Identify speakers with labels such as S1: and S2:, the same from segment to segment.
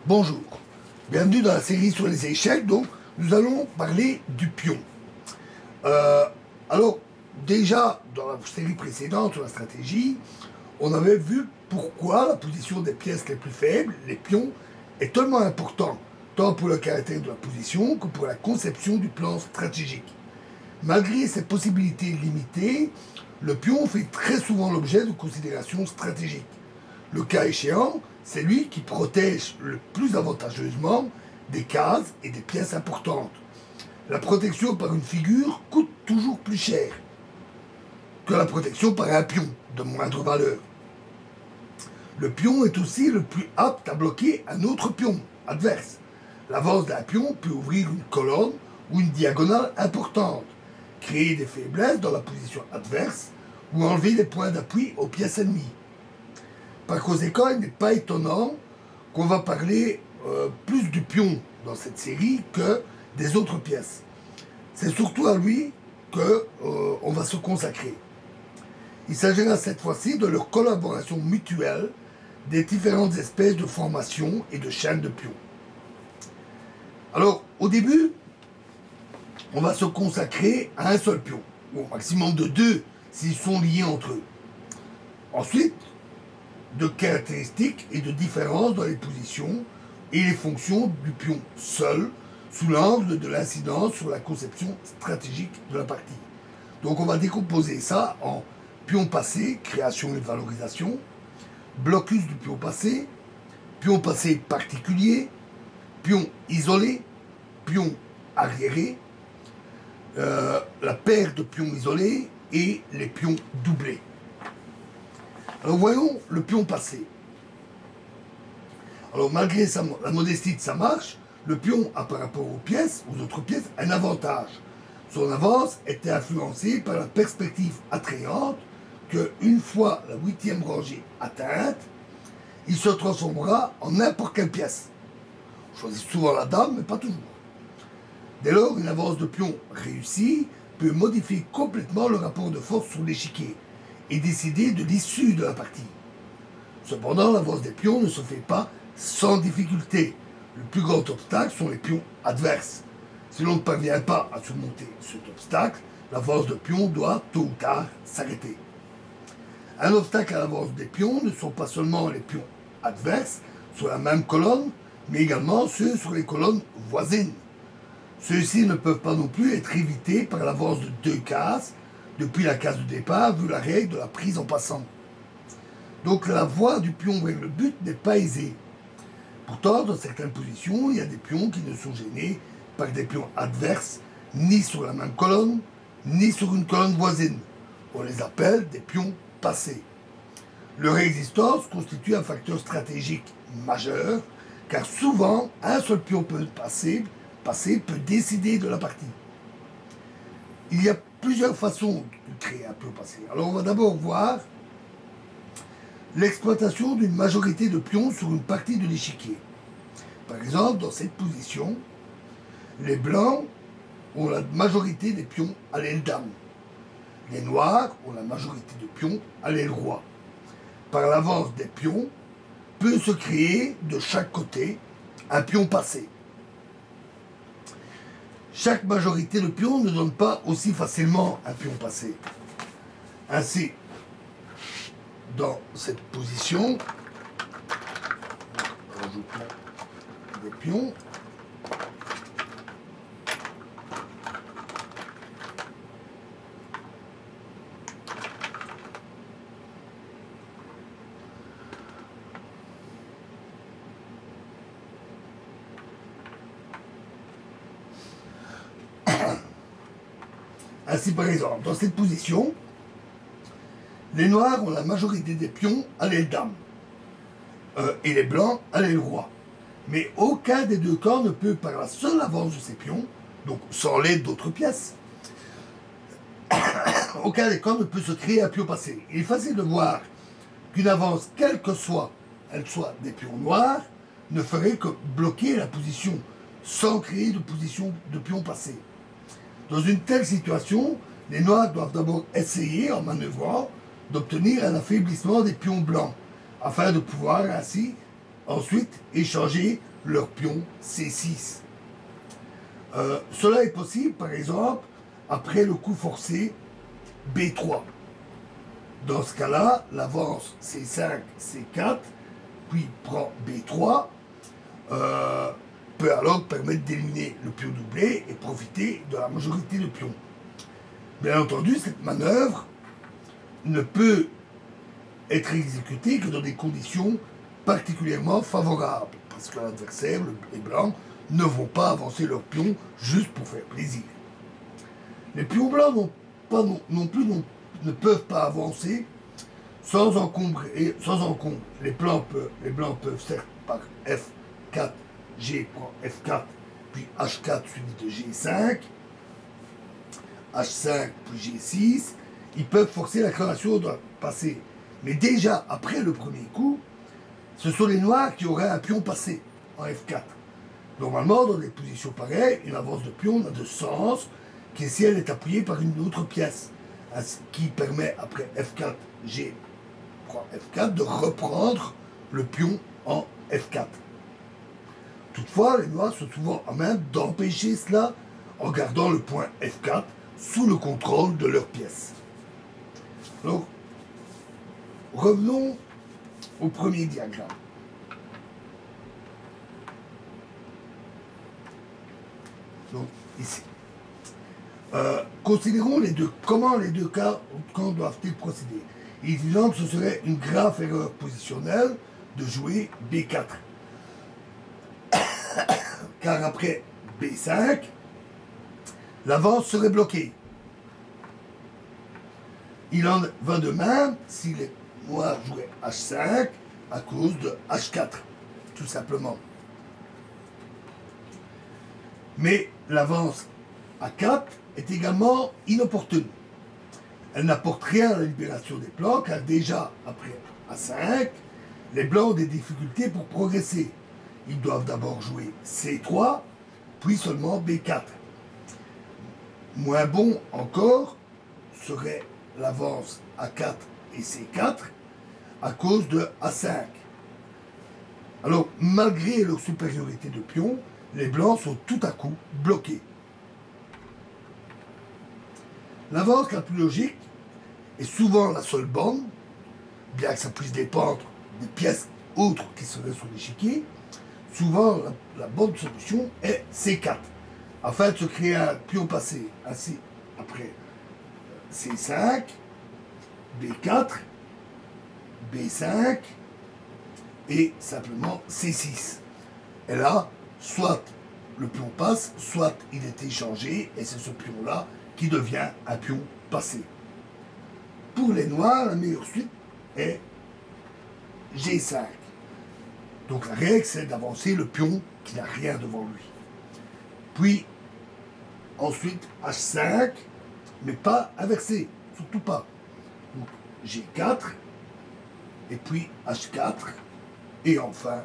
S1: Bonjour, bienvenue dans la série sur les échecs. Donc, nous allons parler du pion. Alors, déjà, dans la série précédente sur la stratégie, on avait vu pourquoi la position des pièces les plus faibles, les pions, est tellement important, tant pour le caractère de la position que pour la conception du plan stratégique. Malgré ses possibilités limitées, le pion fait très souvent l'objet de considérations stratégiques. Le cas échéant, c'est lui qui protège le plus avantageusement des cases et des pièces importantes. La protection par une figure coûte toujours plus cher que la protection par un pion de moindre valeur. Le pion est aussi le plus apte à bloquer un autre pion adverse. L'avance d'un pion peut ouvrir une colonne ou une diagonale importante, créer des faiblesses dans la position adverse ou enlever des points d'appui aux pièces ennemies. Par conséquent, il n'est pas étonnant qu'on va parler plus du pion dans cette série que des autres pièces. C'est surtout à lui qu'on va se consacrer. Il s'agira cette fois-ci de leur collaboration mutuelle des différentes espèces de formations et de chaînes de pions. Alors, au début, on va se consacrer à un seul pion, ou au maximum de deux s'ils sont liés entre eux. Ensuite, de caractéristiques et de différences dans les positions et les fonctions du pion seul, sous l'angle de l'incidence sur la conception stratégique de la partie. Donc on va décomposer ça en pion passé, création et valorisation, blocus du pion passé particulier, pion isolé, pion arriéré, la paire de pions isolés et les pions doublés. Alors voyons le pion passé. Alors malgré la modestie de sa marche, le pion a par rapport aux autres pièces, un avantage. Son avance était influencée par la perspective attrayante que, une fois la 8e rangée atteinte, il se transformera en n'importe quelle pièce. On choisit souvent la dame, mais pas toujours. Dès lors, une avance de pion réussie peut modifier complètement le rapport de force sur l'échiquier et décider de l'issue de la partie. Cependant, l'avance des pions ne se fait pas sans difficulté. Le plus grand obstacle sont les pions adverses. Si l'on ne parvient pas à surmonter cet obstacle, l'avance de pion doit, tôt ou tard, s'arrêter. Un obstacle à l'avance des pions ne sont pas seulement les pions adverses sur la même colonne, mais également ceux sur les colonnes voisines. Ceux-ci ne peuvent pas non plus être évités par l'avance de 2 cases, depuis la case de départ, vu la règle de la prise en passant. Donc la voie du pion vers le but n'est pas aisée. Pourtant, dans certaines positions, il y a des pions qui ne sont gênés par des pions adverses, ni sur la même colonne, ni sur une colonne voisine. On les appelle des pions passés. Leur existence constitue un facteur stratégique majeur, car souvent, un seul pion passé peut décider de la partie. Il y a plusieurs façons de créer un pion passé. Alors on va d'abord voir l'exploitation d'une majorité de pions sur une partie de l'échiquier. Par exemple, dans cette position, les blancs ont la majorité des pions à l'aile dame. Les noirs ont la majorité de pions à l'aile roi. Par l'avance des pions, peut se créer de chaque côté un pion passé. Chaque majorité de pions ne donne pas aussi facilement un pion passé. Ainsi, dans cette position, rajoutons des pions. Ainsi, par exemple, dans cette position, les noirs ont la majorité des pions à l'aile dame et les blancs à l'aile roi. Mais aucun des deux camps ne peut, par la seule avance de ces pions, donc sans l'aide d'autres pièces, aucun des camps ne peut se créer un pion passé. Il est facile de voir qu'une avance, quelle que soit, elle soit des pions noirs, ne ferait que bloquer la position sans créer de position de pion passé. Dans une telle situation, les noirs doivent d'abord essayer, en manœuvrant, d'obtenir un affaiblissement des pions blancs, afin de pouvoir ainsi ensuite échanger leur pion C6. Cela est possible, par exemple, après le coup forcé B3. Dans ce cas-là, l'avance C5, C4, puis prend B3, peut alors permettre d'éliminer le pion doublé et profiter de la majorité de pions. Bien entendu, cette manœuvre ne peut être exécutée que dans des conditions particulièrement favorables, parce que l'adversaire, les blancs, ne vont pas avancer leurs pions juste pour faire plaisir. Les pions blancs ne peuvent pas avancer sans encombre. Les blancs peuvent certes par F4, G prend F4, puis H4 suivi de G5, H5 puis G6, ils peuvent forcer la création de passer. Mais déjà, après le premier coup, ce sont les noirs qui auraient un pion passé en F4. Normalement, dans des positions pareilles, une avance de pion n'a de sens que si elle est appuyée par une autre pièce, ce qui permet, après F4, G prend F4, de reprendre le pion en F4. Toutefois, les noirs sont souvent à même d'empêcher cela en gardant le point F4 sous le contrôle de leur pièce. Alors, revenons au premier diagramme. Donc, ici. Considérons comment les deux camps doivent-ils procéder. Il est évident que ce serait une grave erreur positionnelle de jouer B4. Car après B5, l'avance serait bloquée. Il en va de même si les noirs jouaient H5 à cause de H4, tout simplement. Mais l'avance A4 est également inopportune. Elle n'apporte rien à la libération des blancs, car déjà après A5, les blancs ont des difficultés pour progresser. Ils doivent d'abord jouer C3, puis seulement B4. Moins bon encore serait l'avance A4 et C4 à cause de A5. Alors, malgré leur supériorité de pions, les blancs sont tout à coup bloqués. L'avance la plus logique est souvent la seule bonne, bien que ça puisse dépendre des pièces autres qui seraient sur l'échiquier. Souvent, la bonne solution est C4, afin de se créer un pion passé ainsi après C5, B4, B5 et simplement C6. Et là, soit le pion passe, soit il est échangé et c'est ce pion-là qui devient un pion passé. Pour les noirs, la meilleure suite est G5. Donc la règle, c'est d'avancer le pion qui n'a rien devant lui. Puis, ensuite, H5, mais pas inversé, surtout pas. Donc G4, et puis H4, et enfin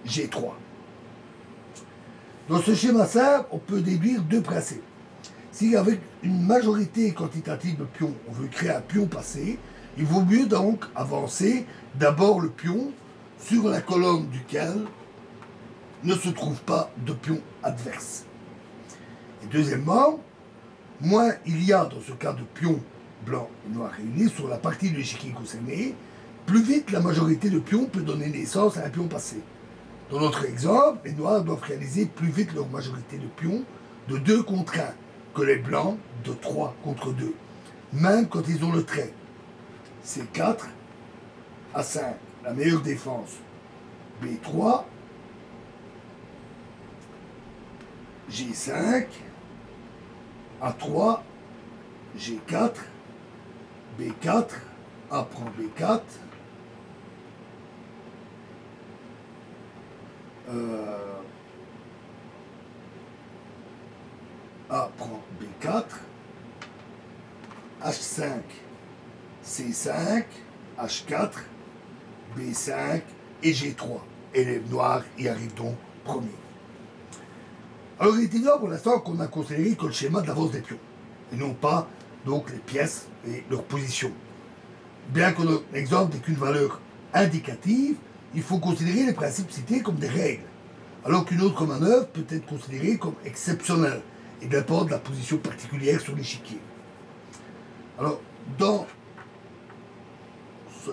S1: G3. Dans ce schéma simple, on peut déduire deux principes. Si avec une majorité quantitative de pions, on veut créer un pion passé, il vaut mieux donc avancer d'abord le pion sur la colonne duquel ne se trouve pas de pion adverse. Et deuxièmement, moins il y a dans ce cas de pions blancs et noirs réunis sur la partie de l'échiquier concernée, plus vite la majorité de pions peut donner naissance à un pion passé. Dans notre exemple, les noirs doivent réaliser plus vite leur majorité de pions de 2 contre 1 que les blancs de 3 contre 2, même quand ils ont le trait. C4 à 5, la meilleure défense. B3, G5, A3, G4, B4, A prend B4, A prend B4, H5, C5, H4, B5 et G3. Et les noirs y arrivent donc premier. Alors il est évident pour l'instant qu'on a considéré que le schéma de l'avance des pions, et non pas donc les pièces et leur position. Bien que notre exemple n'est qu'une valeur indicative, il faut considérer les principes cités comme des règles. alors qu'une autre manœuvre peut être considérée comme exceptionnelle et dépend de la position particulière sur l'échiquier. Alors, dans ce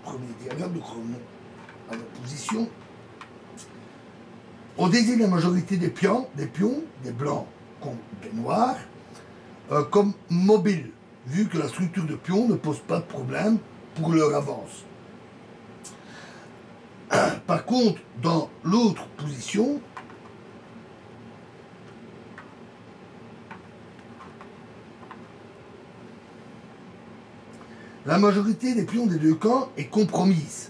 S1: premier diagramme, nous revenons à la position. On désigne la majorité des pions, des blancs comme des noirs, comme mobiles, vu que la structure de pions ne pose pas de problème pour leur avance. Par contre, dans l'autre position, la majorité des pions des deux camps est compromise.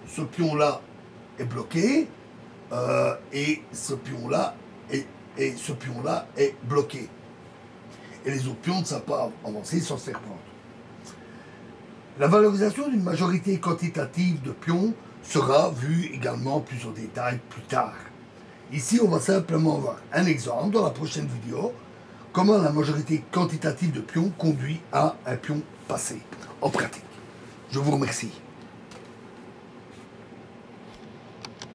S1: Ce pion-là est bloqué et ce pion-là est bloqué. Et les autres pions ne savent pas avancer sans se faire prendre. La valorisation d'une majorité quantitative de pions sera vue également plus en détail plus tard. Ici, on va simplement voir un exemple dans la prochaine vidéo, comment la majorité quantitative de pions conduit à un pion passé en pratique. Je vous remercie.